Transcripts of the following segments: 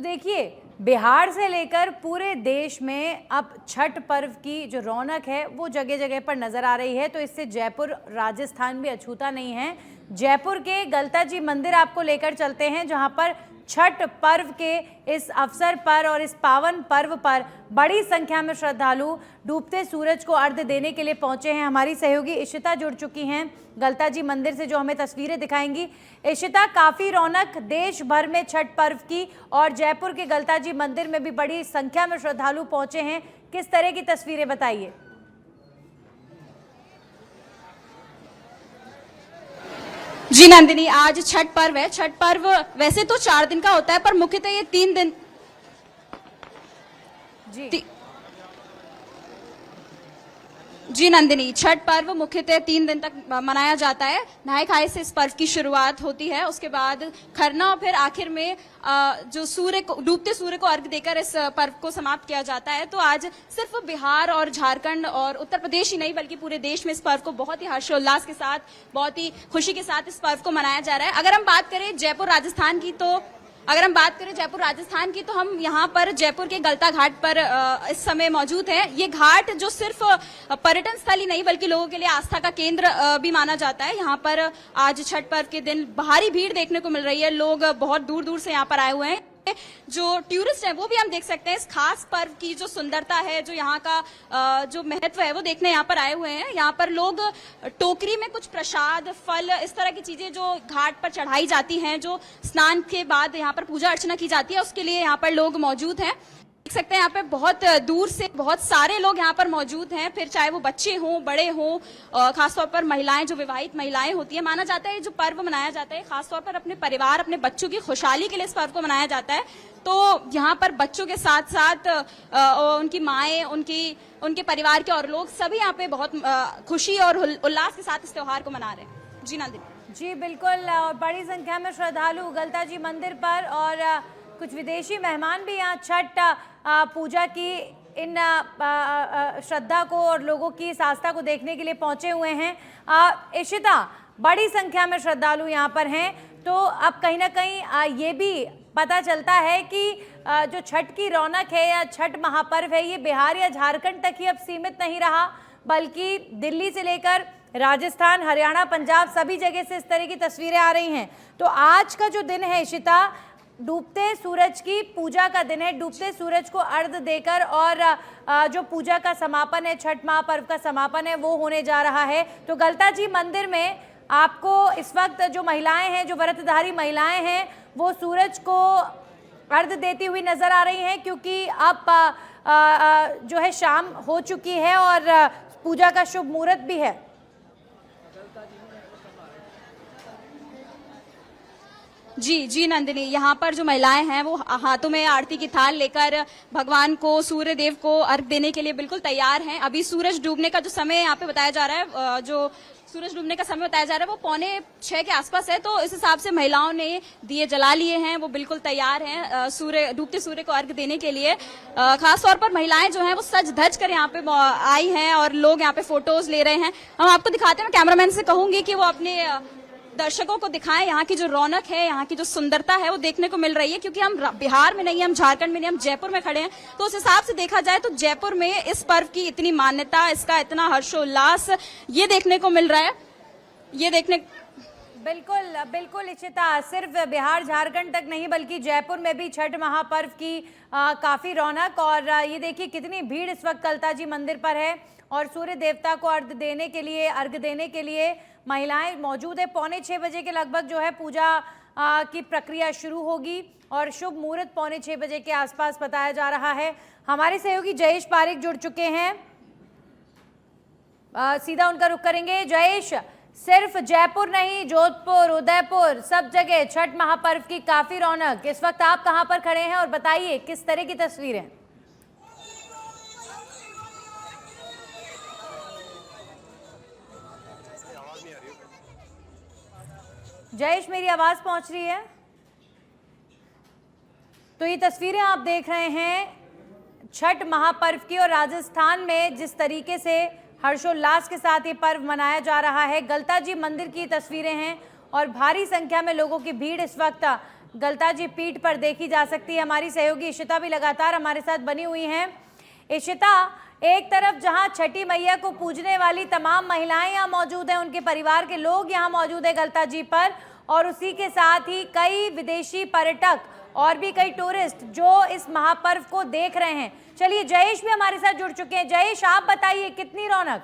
देखिए, बिहार से लेकर पूरे देश में अब छठ पर्व की जो रौनक है वो जगह जगह पर नजर आ रही है। तो इससे जयपुर राजस्थान भी अछूता नहीं है। जयपुर के गलता जी मंदिर आपको लेकर चलते हैं, जहां पर छठ पर्व के इस अवसर पर और इस पावन पर्व पर बड़ी संख्या में श्रद्धालु डूबते सूरज को अर्घ्य देने के लिए पहुंचे हैं। हमारी सहयोगी इशिता जुड़ चुकी हैं गलता जी मंदिर से, जो हमें तस्वीरें दिखाएंगी। इशिता, काफी रौनक देश भर में छठ पर्व की और जयपुर के गलता जी मंदिर में भी बड़ी संख्या में श्रद्धालु पहुंचे हैं। किस तरह की तस्वीरें, बताइए। जी नंदिनी, आज छठ पर्व है। छठ पर्व वैसे तो 4 दिन का होता है, पर मुख्यतः ये 3 दिन जी नंदिनी, छठ पर्व मुख्यतः 3 दिन तक मनाया जाता है। नहाय खाए से इस पर्व की शुरुआत होती है, उसके बाद खरना और फिर आखिर में जो डूबते सूर्य को अर्घ्य देकर इस पर्व को समाप्त किया जाता है। तो आज सिर्फ बिहार और झारखंड और उत्तर प्रदेश ही नहीं बल्कि पूरे देश में इस पर्व को बहुत ही हर्षोल्लास के साथ, बहुत ही खुशी के साथ इस पर्व को मनाया जा रहा है। अगर हम बात करें जयपुर राजस्थान की, तो हम यहाँ पर जयपुर के गलता घाट पर इस समय मौजूद हैं। ये घाट जो सिर्फ पर्यटन स्थल ही नहीं बल्कि लोगों के लिए आस्था का केंद्र भी माना जाता है। यहाँ पर आज छठ पर्व के दिन भारी भीड़ देखने को मिल रही है। लोग बहुत दूर दूर से यहाँ पर आए हुए हैं। जो टूरिस्ट है वो भी हम देख सकते हैं इस खास पर्व की जो सुंदरता है, जो यहाँ का जो महत्व है वो देखने यहाँ पर आए हुए हैं। यहाँ पर लोग टोकरी में कुछ प्रसाद, फल, इस तरह की चीजें जो घाट पर चढ़ाई जाती हैं, जो स्नान के बाद यहाँ पर पूजा अर्चना की जाती है, उसके लिए यहाँ पर लोग मौजूद हैं। देख सकते हैं यहाँ पे बहुत दूर से बहुत सारे लोग यहाँ पर मौजूद हैं। फिर चाहे वो बच्चे हों, बड़े हों, खासतौर पर महिलाएं, जो विवाहित महिलाएं होती है, माना जाता है जो पर्व मनाया जाता है खासतौर पर अपने परिवार, अपने बच्चों की खुशहाली के लिए इस पर्व को मनाया जाता है। तो यहाँ पर बच्चों के साथ साथ उनकी माएं, उनके परिवार के और लोग सभी यहाँ पे बहुत खुशी और उल्लास के साथ इस त्योहार को मना रहे हैं। जी नंदिनी। जी बिल्कुल, और बड़ी संख्या में श्रद्धालु गलता जी मंदिर पर और कुछ विदेशी मेहमान भी यहाँ छठ पूजा की इन श्रद्धा को और लोगों की इस आस्था को देखने के लिए पहुंचे हुए हैं। इशिता, बड़ी संख्या में श्रद्धालु यहाँ पर हैं, तो अब कहीं ना कहीं ये भी पता चलता है कि जो छठ की रौनक है या छठ महापर्व है, ये बिहार या झारखंड तक ही अब सीमित नहीं रहा, बल्कि दिल्ली से लेकर राजस्थान, हरियाणा, पंजाब सभी जगह से इस तरह की तस्वीरें आ रही हैं। तो आज का जो दिन है इशिता, डूबते सूरज की पूजा का दिन है। डूबते सूरज को अर्घ्य देकर और जो पूजा का समापन है, छठ महापर्व का समापन है, वो होने जा रहा है। तो गलता जी मंदिर में आपको इस वक्त जो महिलाएं हैं, जो व्रतधारी महिलाएं हैं, वो सूरज को अर्घ्य देती हुई नजर आ रही हैं, क्योंकि अब जो है शाम हो चुकी है और पूजा का शुभ मुहूर्त भी है। जी नंदिनी, यहाँ पर जो महिलाएं हैं वो हाथों में आरती की थाल लेकर भगवान को, सूर्य देव को अर्घ देने के लिए बिल्कुल तैयार हैं। अभी सूरज डूबने का जो समय यहाँ पे बताया जा रहा है, जो सूरज डूबने का समय बताया जा रहा है वो 5:45 के आसपास है। तो इस हिसाब से महिलाओं ने दिए जला लिए हैं, वो बिल्कुल तैयार हैं डूबते सूर्य को अर्घ देने के लिए। खासतौर पर महिलाएं जो हैं वो सज धज कर यहाँ पे आई हैं और लोग यहाँ पे फोटोज ले रहे हैं। हम आपको दिखाते हैं। कैमरामैन से कहूंगी कि वो अपने दर्शकों को दिखाएं यहाँ की जो रौनक है, यहाँ की जो सुंदरता है वो देखने को मिल रही है। क्योंकि हम बिहार में नहीं, हम झारखंड में नहीं, हम जयपुर में खड़े हैं। तो उस हिसाब से देखा जाए तो जयपुर में इस पर्व की इतनी मान्यता, इसका इतना हर्षोल्लास ये देखने को मिल रहा है। बिल्कुल बिल्कुल इशिता, सिर्फ बिहार झारखंड तक नहीं बल्कि जयपुर में भी छठ महापर्व की काफी रौनक। और ये देखिए कितनी भीड़ इस वक्त गलता जी मंदिर पर है और सूर्य देवता को अर्घ्य देने के लिए महिलाएं मौजूद है। 5:45 बजे के लगभग जो है पूजा की प्रक्रिया शुरू होगी और शुभ मुहूर्त 5:45 बजे के आसपास बताया जा रहा है। हमारे सहयोगी जयेश पारिक जुड़ चुके हैं, सीधा उनका रुख करेंगे। जयेश, सिर्फ जयपुर नहीं, जोधपुर, उदयपुर, सब जगह छठ महापर्व की काफी रौनक। इस वक्त आप कहां पर खड़े हैं और बताइए किस तरह की तस्वीरें? जयेश, मेरी आवाज पहुंच रही है? तो ये तस्वीरें आप देख रहे हैं छठ महापर्व की और राजस्थान में जिस तरीके से हर्षोल्लास के साथ ये पर्व मनाया जा रहा है। गलता जी मंदिर की तस्वीरें हैं और भारी संख्या में लोगों की भीड़ इस वक्त गलता जी पीठ पर देखी जा सकती है। हमारी सहयोगी इशिता भी लगातार हमारे साथ बनी हुई हैं। इशिता, एक तरफ जहां छठी मैया को पूजने वाली तमाम महिलाएं यहाँ मौजूद हैं, उनके परिवार के लोग यहाँ मौजूद हैं गलता जी पर, और उसी के साथ ही कई विदेशी पर्यटक और भी कई टूरिस्ट जो इस महापर्व को देख रहे हैं। चलिए, जयेश भी हमारे साथ जुड़ चुके हैं। जयेश, आप बताइए कितनी रौनक?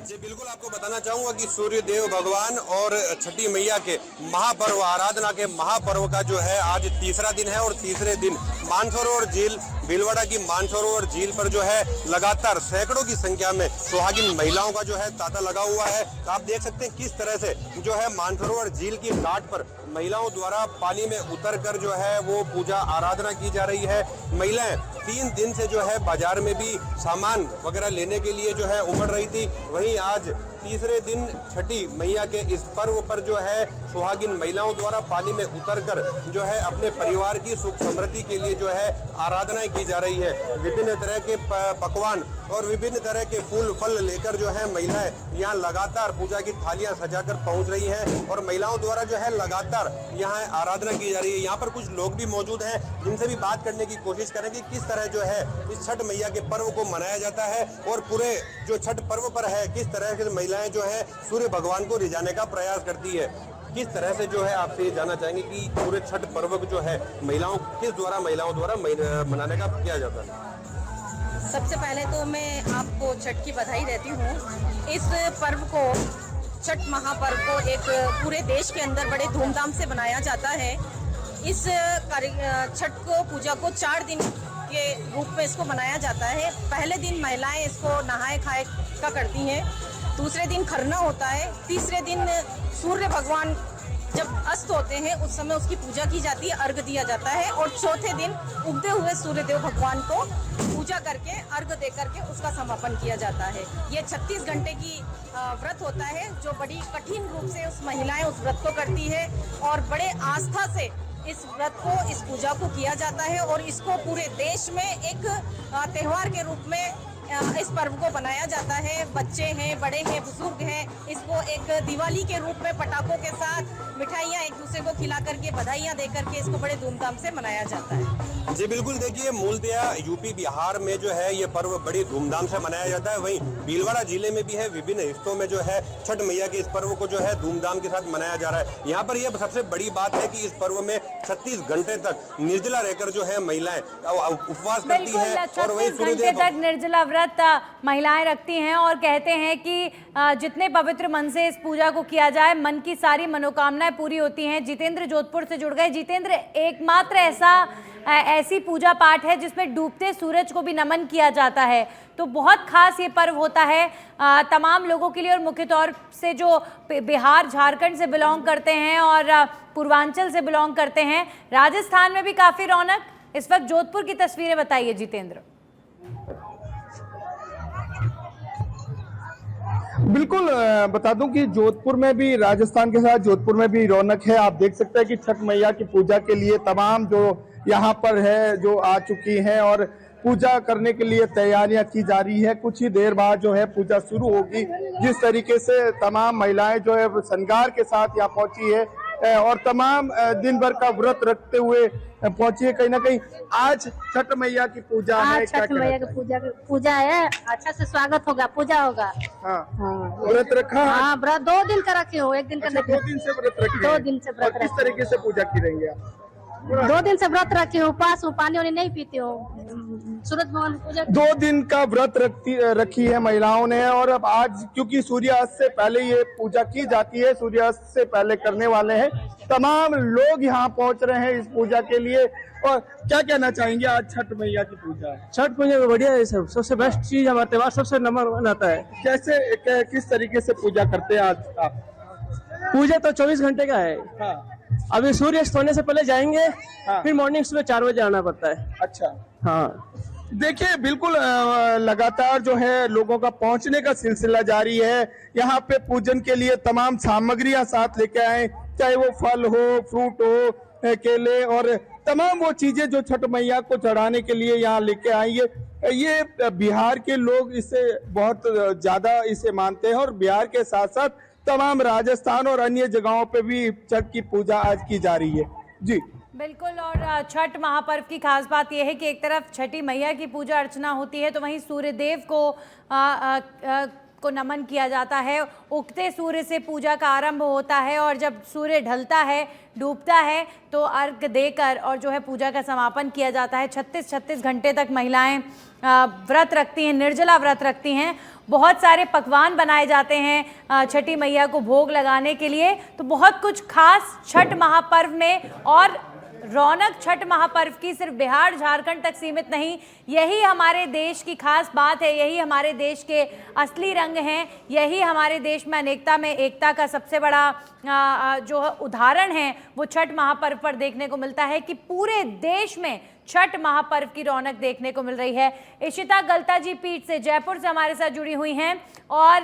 जी बिल्कुल, आपको बताना चाहूंगा कि सूर्य देव भगवान और छठी मैया के महापर्व, आराधना के महापर्व का जो है आज तीसरा दिन है, और तीसरे दिन मानसरोवर झील, भीलवाड़ा की मानसरोवर झील पर जो है लगातार सैकड़ों की संख्या में सुहागिन महिलाओं का जो है तांता लगा हुआ है। तो आप देख सकते हैं किस तरह से जो है मानसरोवर झील की घाट पर महिलाओं द्वारा पानी में उतरकर जो है वो पूजा आराधना की जा रही है। महिलाएं 3 दिन से जो है बाजार में भी सामान वगैरह लेने के लिए जो है उमड़ रही थी। वहीं आज तीसरे दिन छठी मैया के इस पर्व पर जो है सुहागिन महिलाओं द्वारा पानी में उतरकर जो है अपने परिवार की सुख समृद्धि के लिए जो है आराधनाएं की जा रही है। विभिन्न तरह के पकवान और विभिन्न तरह के फूल फल लेकर जो है महिलाएं यहाँ लगातार पूजा की थालियां सजाकर पहुंच रही हैं, और महिलाओं द्वारा जो है लगातार यहाँ आराधना की जा रही है। यहाँ पर कुछ लोग भी मौजूद हैं जिनसे भी बात करने की कोशिश करेंगे किस तरह जो है इस छठ मैया के पर्व को मनाया जाता है, और पूरे जो छठ पर्व पर है किस तरह से महिलाएं जो है सूर्य भगवान को रिझाने का प्रयास करती है। किस तरह से जो है आपसे ये जानना चाहेंगे कि पूरे छठ पर्व को जो है महिलाओं द्वारा मनाने का किया जाता है। सबसे पहले तो मैं आपको छठ की बधाई देती हूँ। इस पर्व को, छठ महापर्व को एक पूरे देश के अंदर बड़े धूमधाम से मनाया जाता है। इस छठ को, पूजा को 4 दिन के रूप में इसको मनाया जाता है। पहले दिन महिलाएं इसको नहाए खाए का करती हैं, दूसरे दिन खरना होता है, तीसरे दिन सूर्य भगवान जब अस्त होते हैं उस समय उसकी पूजा की जाती है, अर्घ दिया जाता है, और चौथे दिन उगते हुए सूर्यदेव भगवान को पूजा करके अर्घ दे करके उसका समापन किया जाता है। ये 36 घंटे की व्रत होता है जो बड़ी कठिन रूप से उस महिलाएं उस व्रत को करती है, और बड़े आस्था से इस व्रत को, इस पूजा को किया जाता है, और इसको पूरे देश में एक त्योहार के रूप में इस पर्व को मनाया जाता है। बच्चे हैं, बड़े हैं, बुजुर्ग हैं, इसको एक दिवाली के रूप में पटाखों के साथ मिठाइयाँ एक दूसरे को खिला करके, बधाइयाँ दे करके इसको बड़े धूमधाम से मनाया जाता है। जी बिल्कुल, देखिए मूलतया यूपी बिहार में जो है ये पर्व बड़ी धूमधाम से मनाया जाता है। वहीं भीलवाड़ा जिले में भी है, विभिन्न हिस्सों में जो है छठ मैया के इस पर्व को जो है धूमधाम के साथ मनाया जा रहा है। यहाँ पर यह सबसे बड़ी बात है कि इस पर्व में 36 घंटे तक निर्जला रहकर जो है महिलाएं उपवास करती है, और वही सूर्यदेव तक निर्जला व्रत महिलाएं रखती हैं, और कहते हैं कि जितने पवित्र मन से इस पूजा को किया जाए, मन की सारी मनोकामनाएं पूरी होती हैं। जितेंद्र जोधपुर से जुड़ गए। जितेंद्र, एकमात्र ऐसी पूजा पाठ है जिसमें डूबते सूरज को भी नमन किया जाता है, तो बहुत खास ये पर्व होता है तमाम लोगों के लिए, और मुख्य तौर से जो बिहार, झारखंड से बिलोंग करते हैं और पूर्वांचल से बिलोंग करते हैं। राजस्थान में भी काफी रौनक। इस वक्त जोधपुर की तस्वीरें बताइए जितेंद्र। बिल्कुल, बता दूं कि जोधपुर में भी, राजस्थान के साथ जोधपुर में भी रौनक है। आप देख सकते हैं कि छठ मैया की पूजा के लिए तमाम जो यहाँ पर है जो आ चुकी हैं, और पूजा करने के लिए तैयारियां की जा रही है। कुछ ही देर बाद जो है पूजा शुरू होगी। जिस तरीके से तमाम महिलाएं जो है श्रृंगार के साथ यहाँ पहुंची है, और तमाम दिन भर का व्रत रखते हुए पहुंची है। कहीं ना कहीं आज छठ मैया की पूजा है, छठ मैया की पूजा है। अच्छा से स्वागत होगा, पूजा होगा। हाँ, व्रत रखा। हाँ, व्रत 2 दिन का रखे हो, 1 दिन का। 2 दिन से व्रत रखे। 2 दिन से व्रत। किस तरीके से पूजा की रही है? 2 दिन से व्रत रखे हो, उपास हो, पानी वानी नहीं पीते हो, सूरज भगवान पूजा। 2 दिन का व्रत रखी है महिलाओं ने, और अब आज क्योंकि सूर्यास्त से पहले ये पूजा की जाती है, सूर्यास्त से पहले करने वाले हैं। तमाम लोग यहाँ पहुँच रहे हैं इस पूजा के लिए। और क्या कहना चाहेंगे, आज छठ मैया की पूजा है? छठ पूजा बढ़िया है, सब सबसे बेस्ट चीज हमारे त्योहार सबसे नंबर 1 आता है। कैसे, किस तरीके से पूजा करते हैं आज आप? पूजा तो 24 घंटे का है। हाँ। अभी सूर्य अस्त होने से पहले जाएंगे। हाँ। फिर मॉर्निंग सुबह 4 बजे आना पड़ता है। अच्छा। हाँ, देखिए बिल्कुल लगातार जो है लोगों का पहुंचने का सिलसिला जारी है। यहाँ पे पूजन के लिए तमाम सामग्रियां साथ लेके आए, चाहे वो फल हो, फ्रूट हो, केले, और तमाम वो चीजें जो छठ मैया को चढ़ाने के लिए यहाँ लेके आई है। ये बिहार के लोग इसे बहुत ज्यादा इसे मानते हैं, और बिहार के साथ साथ तमाम राजस्थान और अन्य जगहों पे भी छठ की पूजा आज की जा रही है। जी बिल्कुल। और छठ महापर्व की खास बात यह है कि एक तरफ छठी मैया की पूजा अर्चना होती है तो वहीं सूर्यदेव को नमन किया जाता है। उगते सूर्य से पूजा का आरंभ होता है और जब सूर्य ढलता है, डूबता है, तो अर्घ देकर और जो है पूजा का समापन किया जाता है। 36 घंटे तक महिलाएं व्रत रखती हैं, निर्जला व्रत रखती हैं। बहुत सारे पकवान बनाए जाते हैं छठी मैया को भोग लगाने के लिए। तो बहुत कुछ खास छठ महापर्व में, और रौनक छठ महापर्व की सिर्फ बिहार झारखंड तक सीमित नहीं, यही हमारे देश की खास बात है, यही हमारे देश के असली रंग हैं, यही हमारे देश में अनेकता में एकता का सबसे बड़ा जो उदाहरण है वो छठ महापर्व पर देखने को मिलता है कि पूरे देश में छठ महापर्व की रौनक देखने को मिल रही है। इशिता गलता जी पीठ से जयपुर से हमारे साथ जुड़ी हुई हैं और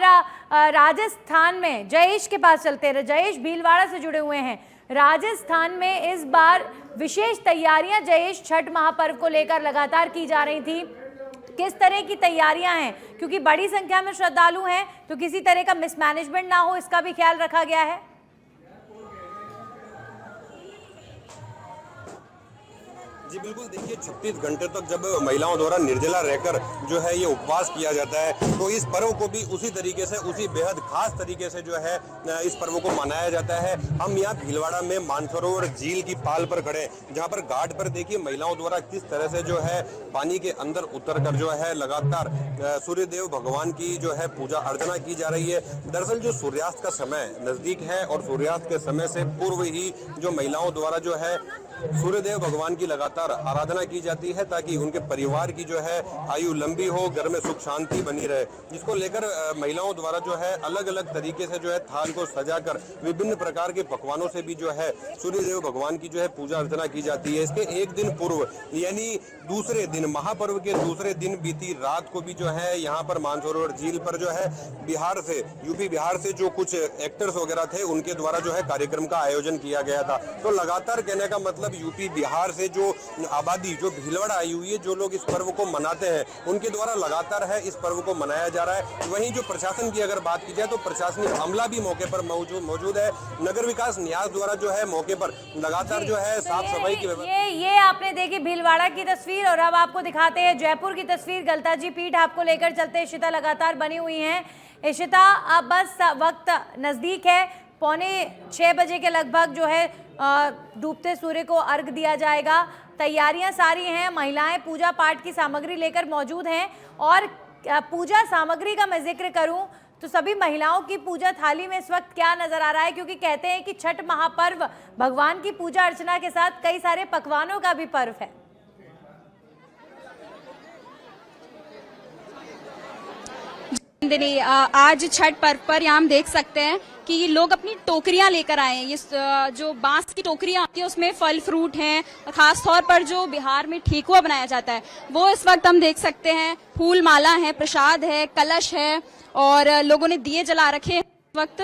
राजस्थान में जयेश के पास चलते रहे, जयेश भीलवाड़ा से जुड़े हुए हैं। राजस्थान में इस बार विशेष तैयारियां जयेश छठ महापर्व को लेकर लगातार की जा रही थी, किस तरह की तैयारियां हैं? क्योंकि बड़ी संख्या में श्रद्धालु हैं तो किसी तरह का मिसमैनेजमेंट ना हो, इसका भी ख्याल रखा गया है। जी बिल्कुल, देखिए 36 घंटे तक जब महिलाओं द्वारा निर्जला रहकर जो है ये उपवास किया जाता है तो इस पर्व को भी उसी तरीके से, उसी बेहद खास तरीके से जो है इस पर्व को मनाया जाता है। हम यहाँ भीलवाड़ा में मानसरोवर झील की पाल पर खड़े हैं, जहाँ पर घाट पर देखिए महिलाओं द्वारा किस तरह से जो है पानी के अंदर उतरकर जो है लगातार सूर्यदेव भगवान की जो है पूजा अर्चना की जा रही है। दरअसल जो सूर्यास्त का समय नजदीक है और सूर्यास्त के समय से पूर्व ही जो महिलाओं द्वारा जो है सूर्यदेव भगवान की लगातार आराधना की जाती है ताकि उनके परिवार की जो है आयु लंबी हो, घर में सुख शांति बनी रहे, जिसको लेकर महिलाओं द्वारा जो है अलग अलग तरीके से जो है थाल को सजाकर विभिन्न प्रकार के पकवानों से भी जो है सूर्यदेव भगवान की जो है पूजा अर्चना की जाती है। इसके एक दिन पूर्व यानी दूसरे दिन, महापर्व के दूसरे दिन बीती रात को भी जो है यहाँ पर मानसरोवर झील पर जो है बिहार से, यूपी बिहार से जो कुछ एक्टर्स वगैरह थे उनके द्वारा जो है कार्यक्रम का आयोजन किया गया था। तो लगातार कहने का मतलब यूपी बिहार से जो आबादी जो भीलवाड़ा आई हुई है, जो लोग इस पर्व को मनाते हैं, उनके द्वारा लगातार है इस पर्व को मनाया जा रहा है। वहीं जो प्रशासन की अगर बात की जाए तो प्रशासनिक अमला भी मौके पर मौजूद है। नगर विकास न्यास द्वारा जो है मौके पर लगातार जो है साफ सफाई की व्यवस्था। ये आपने देखी भीलवाड़ा की तस्वीर और अब आपको दिखाते हैं जयपुर की तस्वीर। गलता जी पीठ आपको लेकर चलते। इशिता लगातार बनी हुई हैं। इशिता, अब बस वक्त नजदीक है, 5:45 बजे के लगभग जो है डूबते सूर्य को अर्घ दिया जाएगा। तैयारियां सारी हैं, महिलाएं पूजा पाठ की सामग्री लेकर मौजूद हैं और पूजा सामग्री का मैं जिक्र करूं तो सभी महिलाओं की पूजा थाली में इस वक्त क्या नजर आ रहा है, क्योंकि कहते हैं कि छठ महापर्व भगवान की पूजा अर्चना के साथ कई सारे पकवानों का भी पर्व है। आज छठ पर्व पर यहाँ हम देख सकते हैं कि लोग अपनी टोकरियां लेकर आए हैं। ये जो बांस की टोकरियां आती है उसमें फल फ्रूट हैं, खास तौर पर जो बिहार में ठेकुआ बनाया जाता है वो इस वक्त हम देख सकते हैं। फूल माला है, प्रसाद है, कलश है और लोगों ने दिए जला रखे हैं इस वक्त।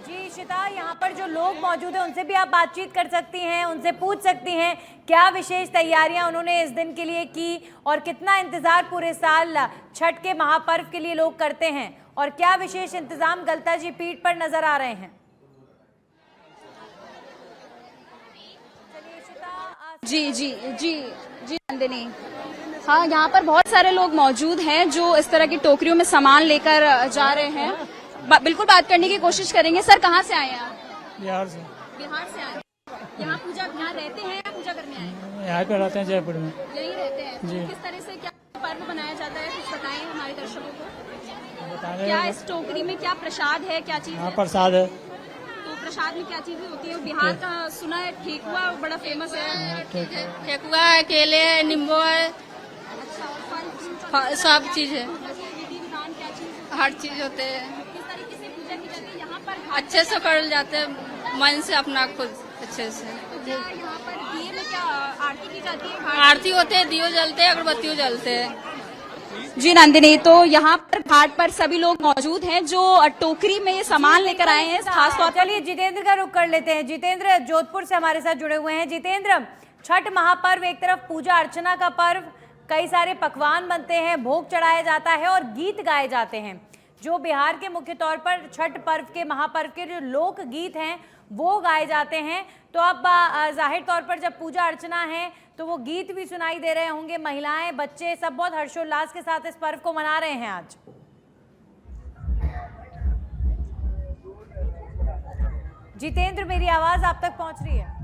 जी इशिता, यहाँ पर जो लोग मौजूद हैं उनसे भी आप बातचीत कर सकती हैं, उनसे पूछ सकती हैं क्या विशेष तैयारियां उन्होंने इस दिन के लिए की और कितना इंतजार पूरे साल छठ के महापर्व के लिए लोग करते हैं और क्या विशेष इंतजाम गलता जी पीठ पर नजर आ रहे हैं। जी जी जी जी नंदिनी, हाँ यहाँ पर बहुत सारे लोग मौजूद हैं जो इस तरह की टोकरियों में सामान लेकर जा रहे हैं। बिल्कुल बात करने की कोशिश करेंगे। सर, कहाँ से आए हैं आप? बिहार से। बिहार से आए। यहाँ यहाँ रहते हैं या पूजा करने आए हैं? यहाँ पे रहते हैं, जयपुर में। यही रहते हैं जी। किस तरह से क्या पर्व मनाया जाता है, कुछ बताएं हमारे दर्शकों को। बताने क्या इस टोकरी में क्या प्रसाद है, क्या चीज हाँ, है? प्रसाद है। तो प्रसाद में क्या चीजें होती है? बिहार का सुना है ठेकुआ बड़ा फेमस है। ठेकुआ है, केले है, नींबू है, सब चीज है, विधि विधान क्या चीज, हर चीज होते हैं। किस तरीके से पूजा की जाती है यहाँ पर? अच्छे से कर जाते हैं, मन से अपना खुद अच्छे से। तो क्या यहाँ पर दिए में क्या आरती की जाती है? आरती होते हैं, दियो जलते हैं, अगरबत्तियों जलते हैं। जी नंदिनी, तो यहाँ पर घाट पर सभी लोग मौजूद हैं जो टोकरी में ये सामान लेकर आए हैं। खास तौर चलिए जितेंद्र का रुख कर लेते हैं। जितेंद्र जोधपुर से हमारे साथ जुड़े हुए हैं। जितेंद्र, छठ महापर्व एक तरफ पूजा अर्चना का पर्व, कई सारे पकवान बनते हैं, भोग चढ़ाया जाता है और गीत गाए जाते हैं। जो बिहार के मुख्य तौर पर छठ पर्व के महापर्व के जो लोक गीत हैं वो गाए जाते हैं। तो अब जाहिर तौर पर जब पूजा अर्चना है तो वो गीत भी सुनाई दे रहे होंगे। महिलाएं, बच्चे सब बहुत हर्षोल्लास के साथ इस पर्व को मना रहे हैं आज। जितेंद्र, मेरी आवाज आप तक पहुंच रही है?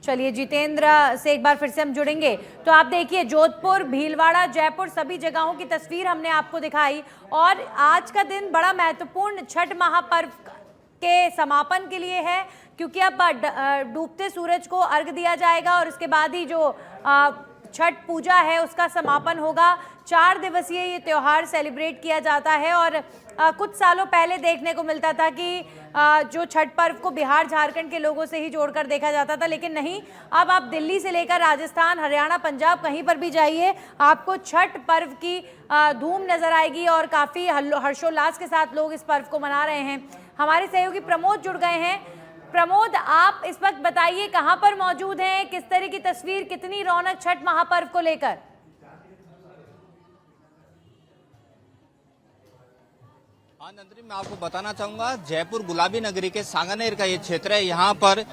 चलिए जितेंद्र से एक बार फिर से हम जुड़ेंगे। तो आप देखिए, जोधपुर, भीलवाड़ा, जयपुर सभी जगहों की तस्वीर हमने आपको दिखाई। और आज का दिन बड़ा महत्वपूर्ण छठ महापर्व के समापन के लिए है, क्योंकि अब डूबते सूरज को अर्घ दिया जाएगा और उसके बाद ही जो छठ पूजा है उसका समापन होगा। 4 दिवसीय ये त्योहार सेलिब्रेट किया जाता है। और कुछ सालों पहले देखने को मिलता था कि जो छठ पर्व को बिहार, झारखंड के लोगों से ही जोड़कर देखा जाता था, लेकिन नहीं, अब आप दिल्ली से लेकर राजस्थान, हरियाणा, पंजाब कहीं पर भी जाइए, आपको छठ पर्व की धूम नजर आएगी और काफ़ी हर्षोल्लास के साथ लोग इस पर्व को मना रहे हैं। हमारे सहयोगी प्रमोद जुड़ गए हैं। प्रमोद, आप इस वक्त बताइए कहां पर मौजूद हैं, किस तरह की तस्वीर, कितनी रौनक छठ महापर्व को लेकर? हाँ नंदनी, मैं आपको बताना चाहूंगा, जयपुर गुलाबी नगरी के सांगानेर का ये क्षेत्र है। यहाँ पर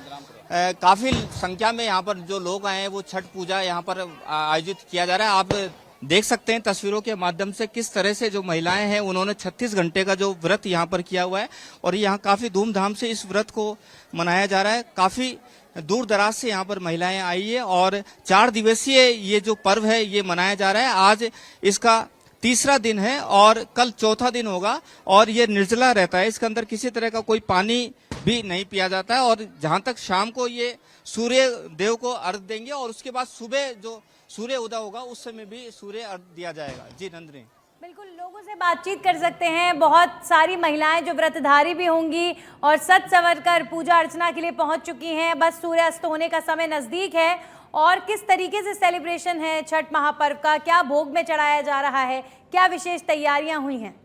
काफी संख्या में यहाँ पर जो लोग आए हैं वो छठ पूजा यहाँ पर आयोजित किया जा रहा है। आप देख सकते हैं तस्वीरों के माध्यम से किस तरह से जो महिलाएं हैं उन्होंने 36 घंटे का जो व्रत यहाँ पर किया हुआ है और यहाँ काफी धूमधाम से इस व्रत को मनाया जा रहा है। काफी दूर दराज से यहाँ पर महिलाएं आई है और 4 दिवसीय ये जो पर्व है ये मनाया जा रहा है। आज इसका तीसरा दिन है और कल चौथा दिन होगा और ये निर्जला रहता है। इसके अंदर किसी तरह का कोई पानी भी नहीं पिया जाता है और जहां तक शाम को ये सूर्य देव को अर्घ देंगे और उसके बाद सुबह जो सूर्य उदय होगा उस समय भी सूर्य अर्घ दिया जाएगा। जी नंदनी, बिल्कुल, लोगों से बातचीत कर सकते हैं। बहुत सारी महिलाएं जो व्रतधारी भी होंगी और सज संवर कर पूजा अर्चना के लिए पहुंच चुकी हैं। बस सूर्यास्त होने का समय नजदीक है। और किस तरीके से सेलिब्रेशन है छठ महापर्व का, क्या भोग में चढ़ाया जा रहा है, क्या विशेष तैयारियां हुई हैं?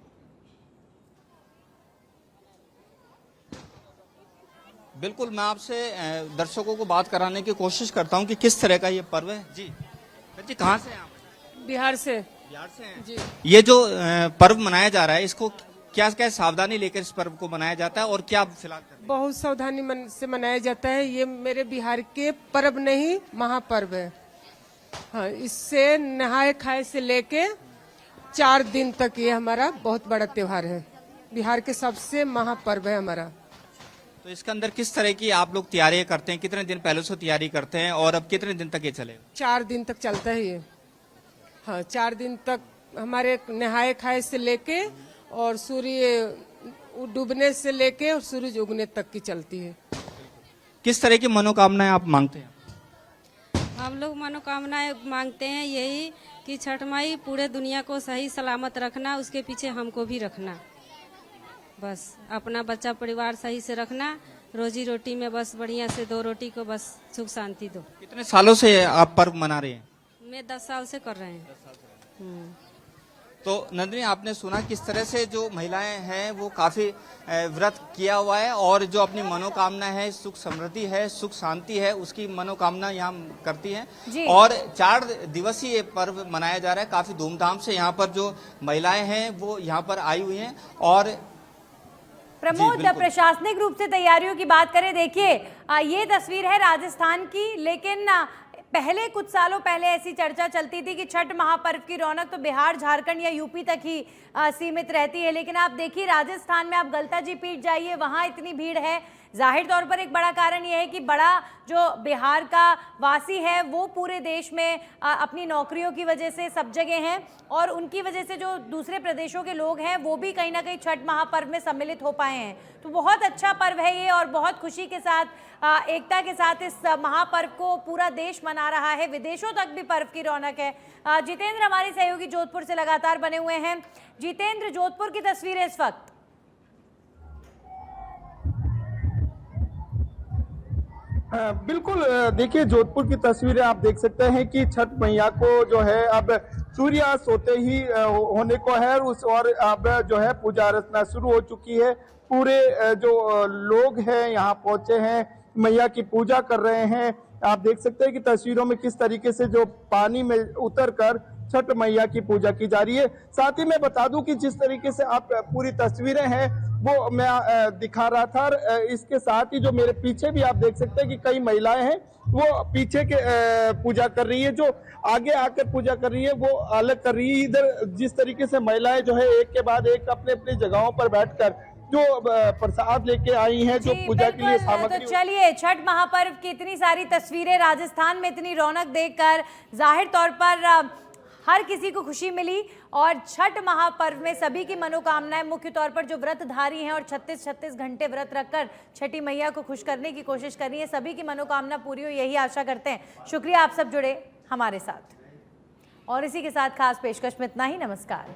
बिल्कुल, मैं आपसे दर्शकों को बात कराने की कोशिश करता हूं कि किस तरह का ये पर्व है। जी जी, कहाँ से हैं आप? बिहार से। बिहार से हैं जी। ये जो पर्व मनाया जा रहा है इसको क्या क्या सावधानी लेकर इस पर्व को मनाया जाता है और क्या फिलहाल बहुत सावधानी से मनाया जाता है। ये मेरे बिहार के पर्व नहीं, महापर्व है। हाँ, इससे नहाए खाए से लेके 4 दिन तक ये हमारा बहुत बड़ा त्योहार है। बिहार के सबसे महापर्व है हमारा। तो इसके अंदर किस तरह की आप लोग तैयारियां करते हैं, कितने दिन पहले से तैयारी करते हैं और अब कितने दिन तक ये चलेगा? 4 दिन तक चलता है ये। हाँ, 4 दिन तक हमारे नहाए खाए से लेके और सूर्य डूबने से लेके और सूरज उगने तक की चलती है। किस तरह की मनोकामनाएं आप मांगते हैं? हम लोग मनोकामनाएं मांगते हैं यही कि छठ माई पूरे दुनिया को सही सलामत रखना, उसके पीछे हमको भी रखना, बस अपना बच्चा परिवार सही से रखना, रोजी रोटी में बस बढ़िया से 2 रोटी को बस सुख शांति दो। कितने सालों से आप पर्व मना रहे हैं? मैं 10 साल से कर रहे हैं। तो नंदिनी, आपने सुना किस तरह से जो महिलाएं हैं वो काफी व्रत किया हुआ है और जो अपनी मनोकामना है, सुख समृद्धि है, सुख शांति है, उसकी मनोकामना यहाँ करती हैं। और 4 दिवसीय ये पर्व मनाया जा रहा है। काफी धूमधाम से यहाँ पर जो महिलाएं हैं वो यहाँ पर आई हुई हैं। और प्रमोद, प्रशासनिक रूप से तैयारियों की बात करें, देखिए ये तस्वीर है राजस्थान की, लेकिन पहले कुछ सालों पहले ऐसी चर्चा चलती थी कि छठ महापर्व की रौनक तो बिहार, झारखंड या यूपी तक ही सीमित रहती है। लेकिन आप देखिए राजस्थान में आप गलता जी पीठ जाइए, वहां इतनी भीड़ है। जाहिर तौर पर एक बड़ा कारण यह है कि बड़ा जो बिहार का वासी है वो पूरे देश में अपनी नौकरियों की वजह से सब जगह हैं और उनकी वजह से जो दूसरे प्रदेशों के लोग हैं वो भी कहीं ना कहीं छठ महापर्व में सम्मिलित हो पाए हैं। तो बहुत अच्छा पर्व है ये और बहुत खुशी के साथ, एकता के साथ इस महापर्व को पूरा देश मना रहा है। विदेशों तक भी पर्व की रौनक है। जितेंद्र हमारे सहयोगी जोधपुर से लगातार बने हुए हैं। जितेंद्र, जोधपुर की तस्वीरें इस वक्त। बिल्कुल, देखिए जोधपुर की तस्वीरें आप देख सकते हैं कि छठ मैया को जो है अब सूर्यास्त होते ही होने को है और अब जो है पूजा अर्चना शुरू हो चुकी है। पूरे जो लोग हैं यहाँ पहुंचे हैं, मैया की पूजा कर रहे हैं आप देख सकते हैं कि तस्वीरों में किस तरीके से जो पानी में उतरकर छठ मैया की पूजा की जा रही है। साथ ही मैं बता दूं कि जिस तरीके से आप पूरी तस्वीरें हैं वो मैं दिखा रहा था, और इसके साथ ही जो मेरे पीछे भी आप देख सकते हैं कि कई महिलाएं हैं वो पीछे के पूजा कर रही है, जो आगे आकर पूजा कर रही है वो अलग कर रही है। इधर जिस तरीके से महिलाएं जो है एक के बाद एक अपने अपनी जगहों पर बैठकर जो प्रसाद लेके आई हैं, जो जी, पूजा के लिए बिल्कुल। सामग्री। तो चलिए, छठ महापर्व की इतनी सारी तस्वीरें, राजस्थान में इतनी रौनक देखकर जाहिर तौर पर हर किसी को खुशी मिली, और छठ महापर्व में सभी की मनोकामनाएं, मुख्य तौर पर जो व्रतधारी हैं और 36 घंटे व्रत रखकर छठी मैया को खुश करने की कोशिश कर रही है, सभी की मनोकामना पूरी हो, यही आशा करते हैं। शुक्रिया आप सब जुड़े हमारे साथ, और इसी के साथ खास पेशकश में इतना ही। नमस्कार।